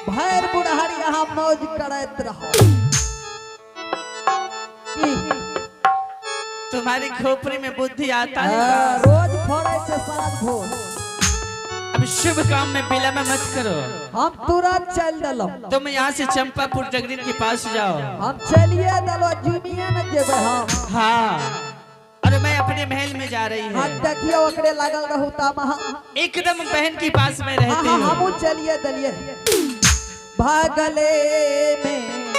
भैर बुढ़ारी यहाँ मौज करत रहो। तुम्हारी खोपड़ी में बुद्धि आता है रोज फोड़े से साथ भोर। अब शुभ काम में विलंब मत करो। हम तुरंत चल दलो। तुम यहाँ से चंपापुर जगदीन के पास जाओ। हम चलिए दलो जुमिया न जेबे हम। हाँ और मैं अपने महल में जा रही है। हां देखियो ओकरे लागल रहू तामा एकदम बहन के पास में रहती हूँ। हमू चलिए दलिए भागले में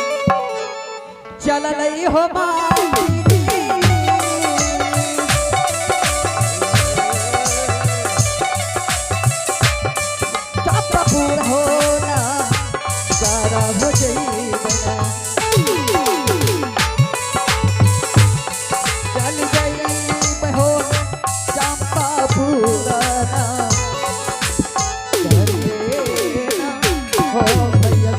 चललई हो माई चंपापुर होना सारा हो जई बना चल गई बहो चंपापुर ना हो भैया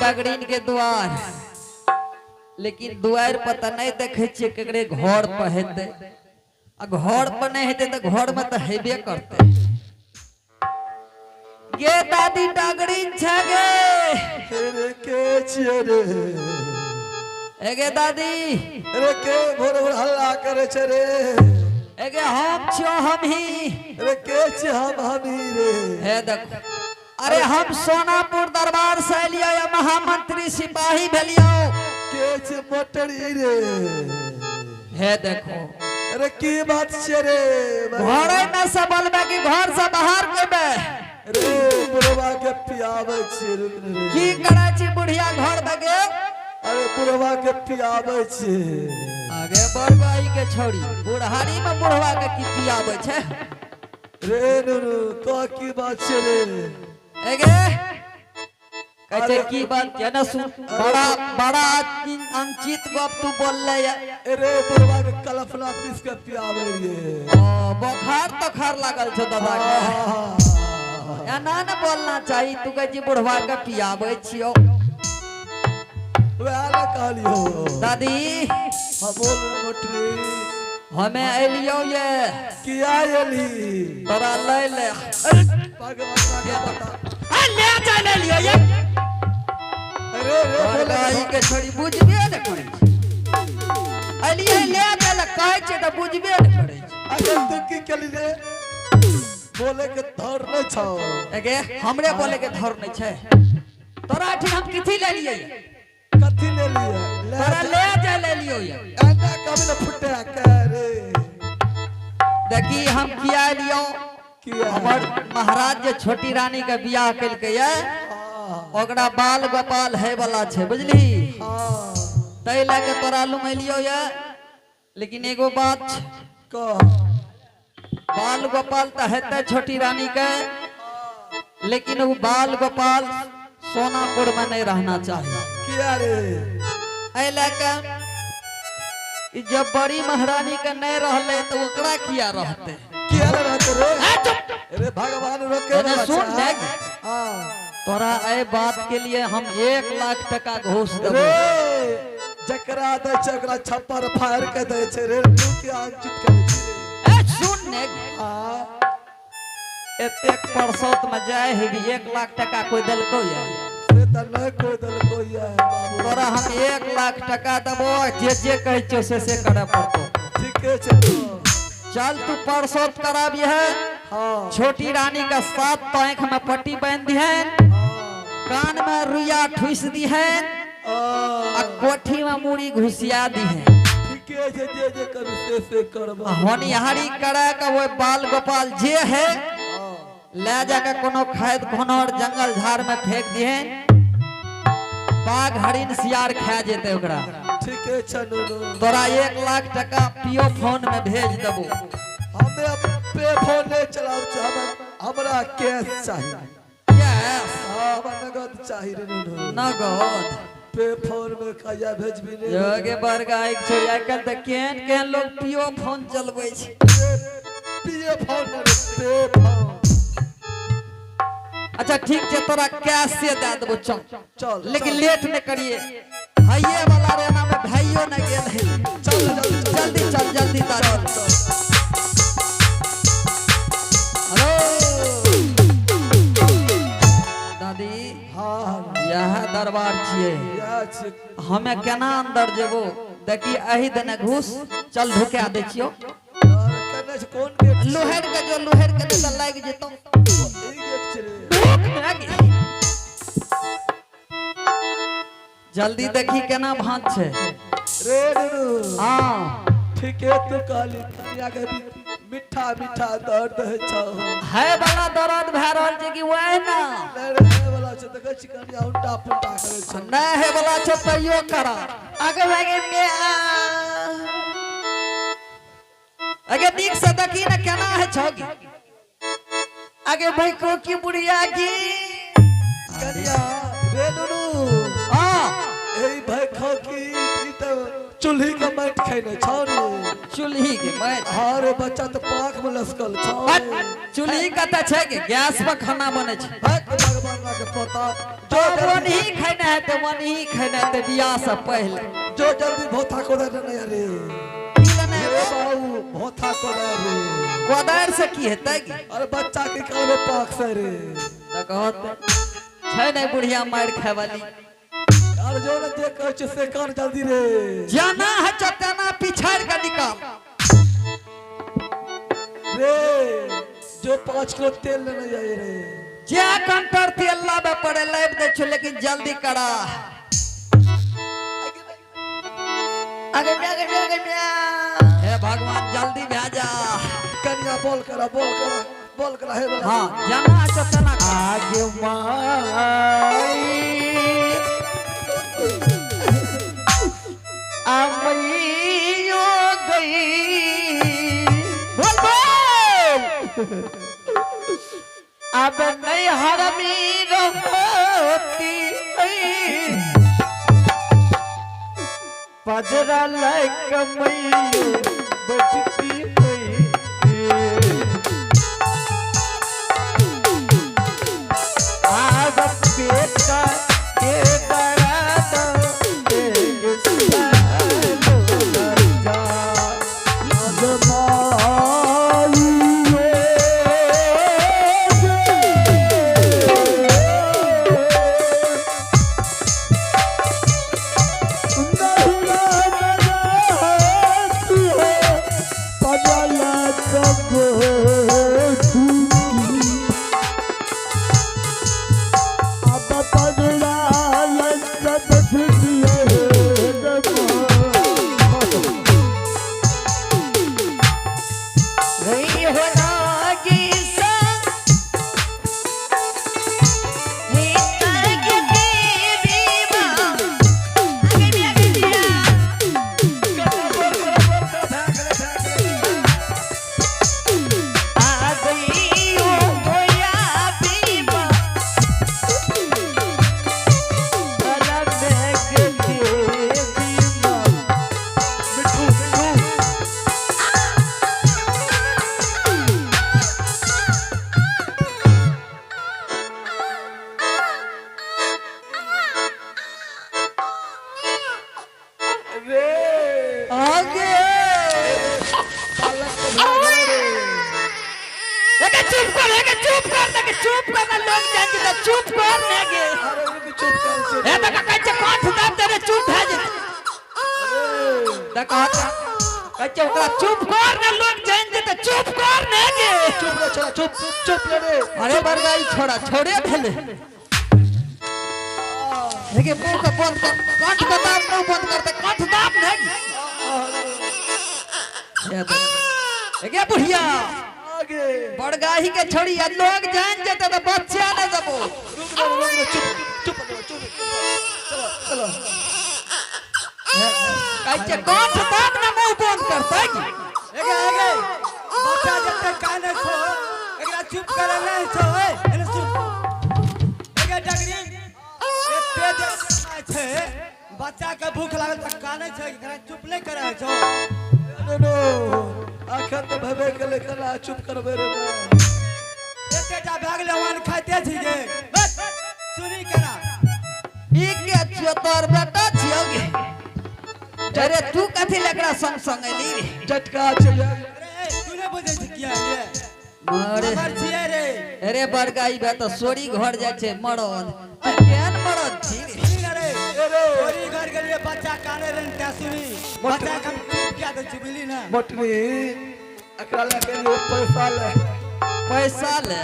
डगड़ीन के द्वार लेकिन द्वार पता नहीं देखे छे केकरे घर पर हेते आ घर पर नहीं हेते तो घर में तो हेबे करते गे दादी डगड़ीन छे गे रे के छिए रे एगे दादी रे के भोर भोर हल्ला करे छे रे एगे हम छो हम ही रे के छी हम ही रे हे देखो अरे हम सोनापुर दरबार से लियो या महामंत्री सिपाही भेलियो के छी मोटरी रे हे देखो अरे की बात छे रे घर में से बोलबे कि घर से बाहर केबे रे बुढ़वा के पियावे छी रुक रे की करे छी बुढ़िया घर दगे अरे बुढ़वा के पियावे छी आगे बड़गाई के छोड़ी बुढ़ारी में बुढ़वा के की पियावे छे रे नुनु तो की बात छे रे एगे कहते की बात है ना सुन बड़ा बड़ा अंचित गप तू बोल ले अरे बुढ़वा के कलफला पीस के पियावे रे बुखार तो खार लागल छ दादा के या ना ना बोलना चाहिए तू कह जी बुढ़वा के पियावे छियो वे आला कहलियो दादी हां बोल मोटरी हमें एलियो ये किया एली तोरा ले ले भगवान के पता ले जा ले लियो ये अरे रे बड़गाई के छोड़ी बुझबे न करे एलिए ले दे ल कहै छै त बुझबे न करे अरे तू की कली रे बोले के धर न छौ एगे हमरे बोले के धर नहीं छै तोरा ठीक हम किथि ले लिए कथि ले लिए तोरा ले जा ले लियो ये एना कभी न फुटे करे देखी हम किया लियो हमर महाराज जे छोटी रानी के बियाह कल के ये ओकरा बाल गोपाल है वाला छे बुझली तै लाके तोरा लुमैलियो या लेकिन एगो बात छै, कह बाल गोपाल तो हेते छोटी रानी के, लेकिन वो बाल गोपाल सोनापुर में नहीं रहना चाहिए। किया रे ऐ लाके ई जब बड़ी महारानी के नहीं रहले तो ओकरा किया रहते। किया रे रहते रे? अरे भगवान रोके अरे ना सुन बच्चा। देख, हाँ तोरा ए बात के लिए हम 1 लाख टका घूस देबो। रे जकरा दे छै ओकरा छप्पर फाड़ के दे छै रे, तू क्या अंकित करे छै? ए सुन ने, हाँ एतेक परसौत में जाए है 1 लाख टका कोई देलको या? से त नहीं कोई दल कोई है बाबू। तोरा हम 1 लाख टका देबो, जे कहै छो से करे पड़तो। ठीके छै तो। चल तू परसौत कराबी है, हाँ छोटी रानी का 7 आंख में पट्टी बांध दी है, कान में रुइया ठुस दी है, आ कोठी में मूड़ी घुसिया दी है। ठीके छै, जे करू से करबा। होनिहारी करे का वो बाल गोपाल जे है ले जाके कोनो खेत घोनौर जंगल झाड़ में फेंक दिए, बाघ हरिन सियार खा जेते ओकरा। ठीके छै नुनू। तोरा 1 लाख टका पियो फोन में भेज देबो। हमें पे फोन नहीं चलाऊ छै, हमरा कैश चाहिए। यस, हाँ हमरा नगद चाहिए रे नुनू। नगद पे फोन में कहिया भेजबी ने? योगे बरगाई छोड़ी आजकल त केहन लोग पियो फोन चलबै छै। पे फोन रे, पे फोन। अच्छा ठीक है, तोरा कैश से दे देबो। चल चल लेकिन लेट न करिए, हाइये वाला रेना में भाइयों न गेल है। चल जल्दी जल्दी चल, जल्दी तारी। हेलो दादी, हाँ यह दरबार छिए, यह छै। हमें केना अंदर जेबो? देखी अही दने घूस चल ढुका दे छियो। और कने छै कोन गेट? लोहेर के जो लोहेर के तो लाग जेतो। ई गेट छै रे। जल्दी देखी केना भांज छे। रे नुनू हाँ ठीके तू कहली, दुनिया के मीठा मीठा दर्द है छौ। है वाला दर्द भै रहल छै कि वह ना नहीं रे है वाला छै, देखै छी कनिया उल्टा पुल्टा करे छै। नहीं है वाला छै तैयो करा। आगे भागे में आगे नीक से देखी ना केना है छौगी। आगे भाई को की बुढ़िया की कनिया रे नुनू। हां एही भाई खो की ई त चूल्ही के माट खैने छौ रे। चूल्ही के मैं हाँ रे बच्चा तो पाख में लसकल छौ। चूल्ही का त छै कि गैस पर खाना बने छै। भक्त भगवान के पता जो जो मन जल्दी ही खाना है तो मन ही खाना है तो बियाह से पहले जो जल्दी भोथा को दे नहीं रे। की लेने रे बाबू भोथा को दे रे। कोदार से की हेतै की? अरे बच्चा के कहबे पाख से रे। त कहत छै नहीं बुढ़िया मार खाए वाली। यार जो ने देख कहै छै से कर जल्दी रे। जाना है चतना पिछाड़ का निकाल। रे जो 5 किलो तेल लेने जाए रे। जे कंटर तेल लाबे पड़े लाइब दे छो, लेकिन जल्दी करा। आगे हे भगवान जल्दी भेजा। कनिया बोल करा हे वाला। हाँ जाना है चतना आगे माई अमैयो गई। बोल बोल अब नहीं हरमी रहती पजरा लायक मैयो बजती आज बेटा के बड़ा अरे के चुप कर दे के चुप कर ना लोग जान के चुप कर ने के अरे रुक चुप कर ए तो कच्चे काठ दाब दे चुप है जे देखा कच्चे ओकरा चुप कर ना लोग जान के चुप कर ने के चुप रे छोरा चुप चुप रे अरे बरगाई छोड़ा छोड़े भेले देखिए मुंह का बंद कर कंठ का दाब मुंह बंद करते कंठ दाब नहीं देखिए बुढ़िया आगे बड़गाही के छोड़ी आज लोग जान जाते तो बच्चा न जबो रुक रे चुप चुप चलो चलो कच्चे कंठ दाब ना मुंह बंद करते एगे बच्चा जते काने छो एकरा चुप करे नहीं छो एने सुन एगे डगरी एते जे छे बच्चा के भूख लागल त काने छे एकरा चुप नहीं करे छो नो आखिर तो भवे के लेकर चुप करबे रे एते जा भाग लेवान खाते छी गे सुनी केना ई के चतोर बेटा छियोगे अरे तू कथि लकड़ा संग संग एली रे झटका चले अरे तू ने बुझे छी किया रे अरे मर छिए रे अरे बड़गाई बे तो सोरी घर जाय छे मरद केन मरद छी रे सुनी रे ओरी घर गेलिए बच्चा काने रे त्या सुनी बच्चा के चुप किया दे चुबली ना मोटनी अकरा लगे लो पैसा ले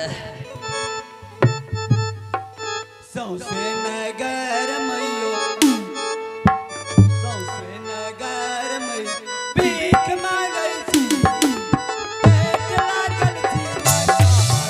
सौसे नगर मैयो सौसे नगर मैयो भीख मांगै छी पेट लागल छी कान कान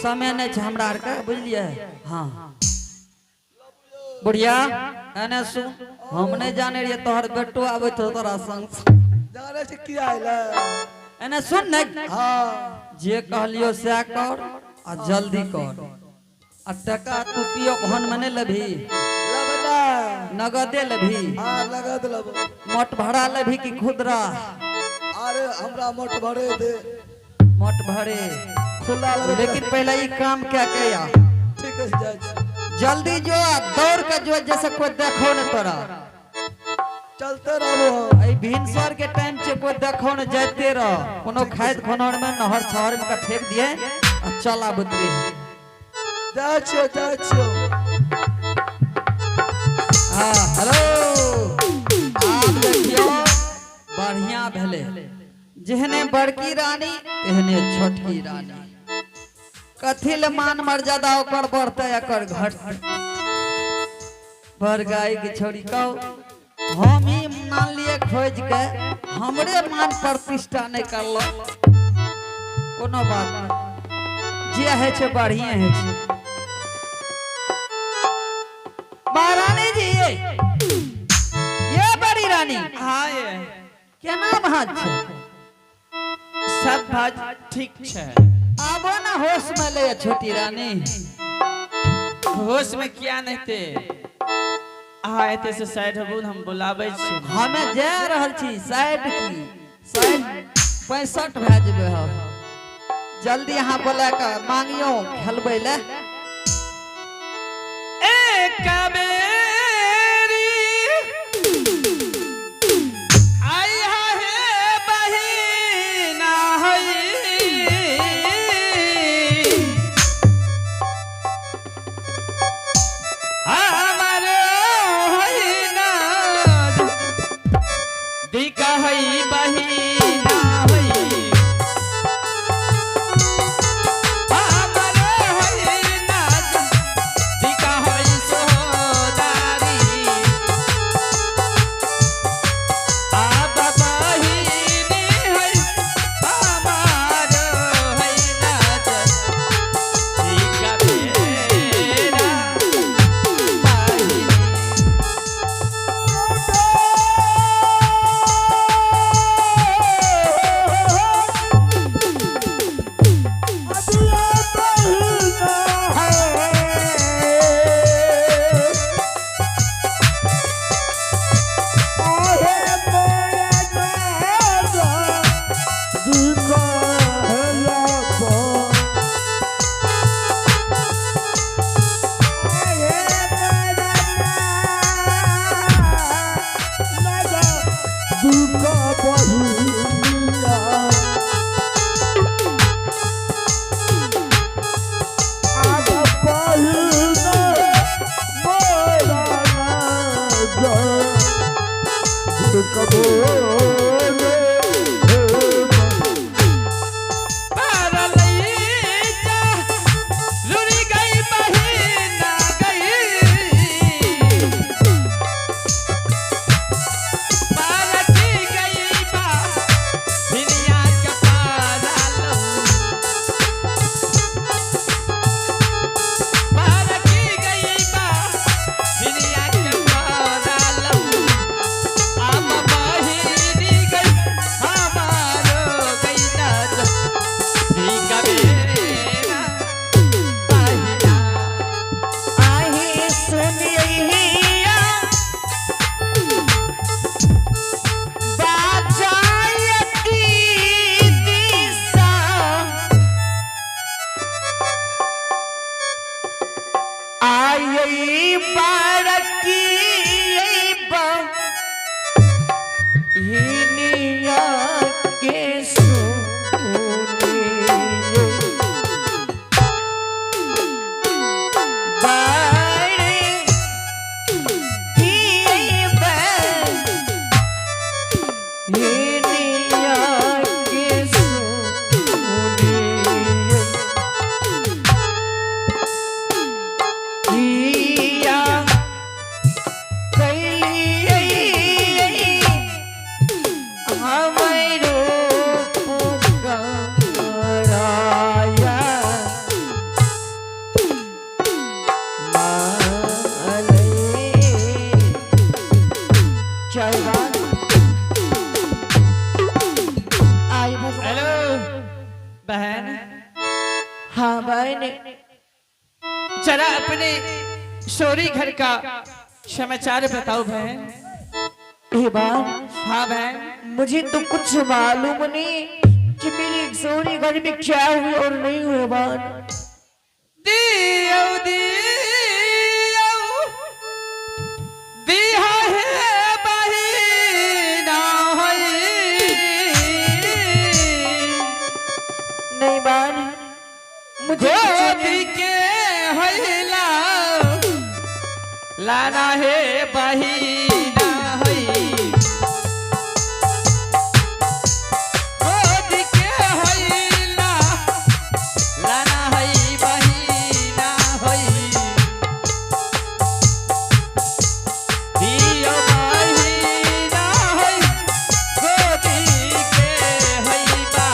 समय नहीं छे हमरा आर के बुझलिए हां बुढ़िया एने सुन हम नहीं जाने रे तोहर बेटो आवे तो तोरा संग जाने से की आइला एने सुन नहीं हां जे कहलियो से कर आ जल्दी कर आ टका तू पियो भन मने लेभी लगना नगदे लेभी हां लगा दलब मोट भाड़ा लेभी कि खुदरा अरे हमरा मोट भरे दे मोट भरे खुला लेकिन पहले ये काम क्या किया ठीक है जाय जल्दी जो दौड़ के जो जैसे कोई देखो न तोरा चलते रहो हम आई भिनसर के टाइम से कोई देखो न जाते रह कोनो खाद खनौर में नहर छहर में का फेंक दिए और चला बुतरी जाय छो हां हेलो आप देखियो बढ़िया भेले जेहने बड़की रानी तेहने छोटकी रानी कथिल मान मर्यादा ओकर बढ़ते एकर घटते बड़गाई की छोरी कहो हम ही मान लिए खोज के हमरे मान प्रतिष्ठा नहीं करलो कोनो बात नहीं जे है छे बढ़िया है छे महारानी जी ये बड़ी रानी हां ये केना भात छे सब बात ठीक छे आबो ना होश में ले छोटी रानी होश में क्या नहीं थे हाँ एते से साइड हबू हम बुलावे छी हमें जा रहल छी साइड की साइड 65 भए जेबे हम जल्दी यहाँ बोला के मांगियो खेलबै ले ए काबेरी आई है बहिना हई कबो रे हाँ बहन, जरा अपने शोरी घर का समाचार बताओ बहन। ये बात, हाँ बहन, मुझे तो कुछ मालूम नहीं कि मेरी सोनी घर में क्या हुई और नहीं हुई बात। दियो दियो दिया है बहिना होई। नहीं बात, मुझे गोदी के होइला लाना है बहिना होई। गोदी के होइला लाना है बहिना होई। दियो बहिना होई, गोदी के होइबा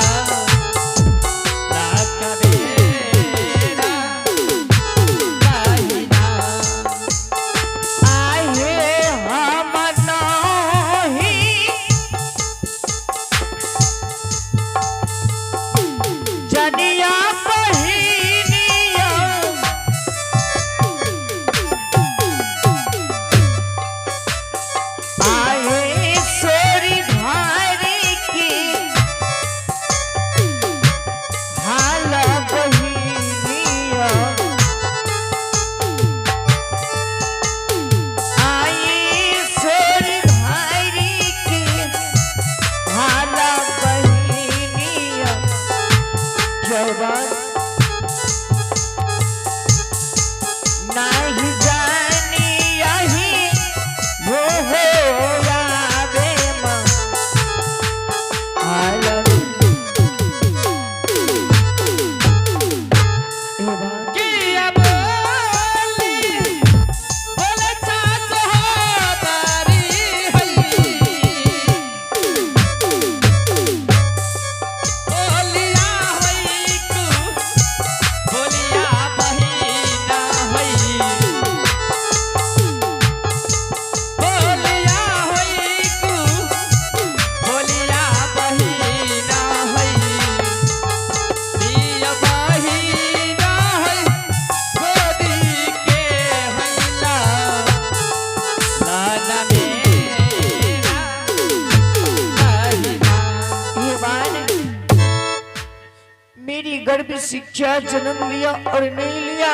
शिक्षा जन्म लिया और नहीं लिया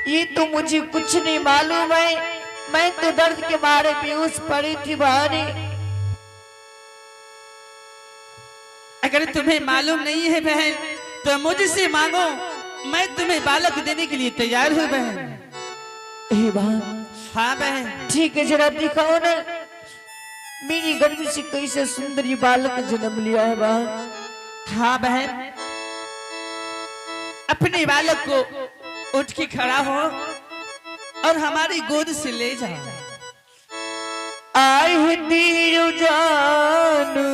ये तो मुझे कुछ नहीं मालूम है। मैं तो दर्द के मारे बेहोश पड़ी थी बाहरी। अगर तुम्हें मालूम नहीं है बहन तो मुझसे मांगो, मैं तुम्हें बालक देने के लिए तैयार हूँ बहन। बात, हाँ बहन, ठीक है, जरा दिखाओ ना। मेरी गर्भ से कैसे सुंदरी बालक जन्म लिया है बहन। हाँ बहन, अपने बालक को उठ के खड़ा हो और हमारी गोद से ले जाओ। आए दियो जानू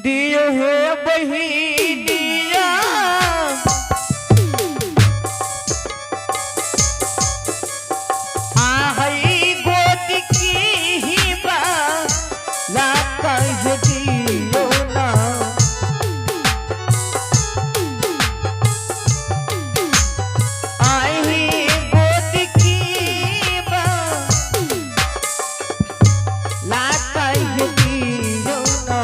दियो है बहिनिया आहई गोद की ही बाला कह दियो ना आई गोद की बाला कह दियो ना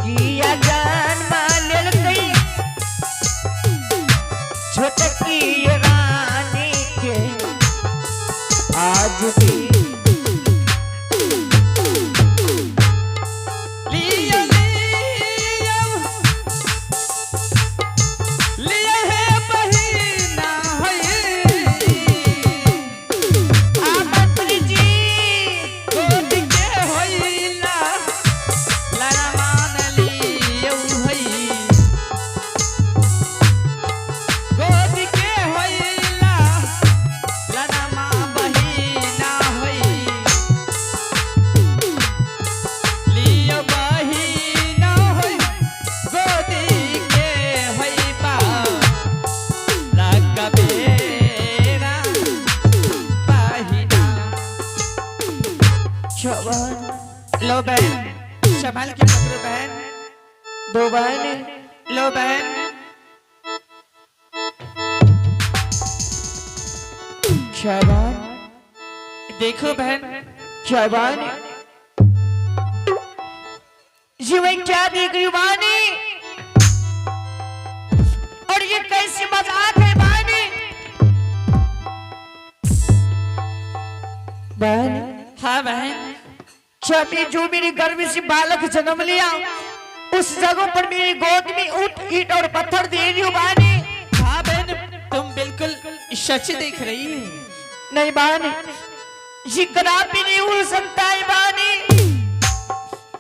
किया जान मालल गई छोटकी रानी के आज भी लियो लियो लियो है बहिना है आमंत्री जी गोद के होइला लरमान लियो है गोद के होइला लरमा बहिना है लियो बहिना है गोद के होइबा लगबेरा बहिना। छवन लो बहन, संभाल के पकड़ो बहन। दो बहने लो बहन, छवन देखो बहन, छवन जी मैं क्या देख रही हूँ बानी और ये कैसी मजाक है बानी। बहन हाँ बहन, छवि जो मेरे गर्भ से बालक जन्म लिया उस जगह पर मेरी गोद में ऊंट ईंट और पत्थर दे रही हूँ बानी। हाँ बहन, तुम बिल्कुल सच देख रही है। नहीं बानी ये कदापि नहीं हो सकता है बानी।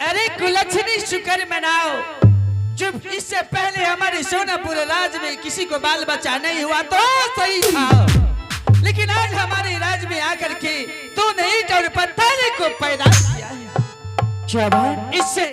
अरे कुलच्छनी शुक्र मनाओ, जब इससे पहले हमारे सोनापुर राज में किसी को बाल बच्चा नहीं हुआ तो सही था, लेकिन आज हमारे राज में आकर के तूने ईंट और पत्थर को पैदा किया है। छवन इससे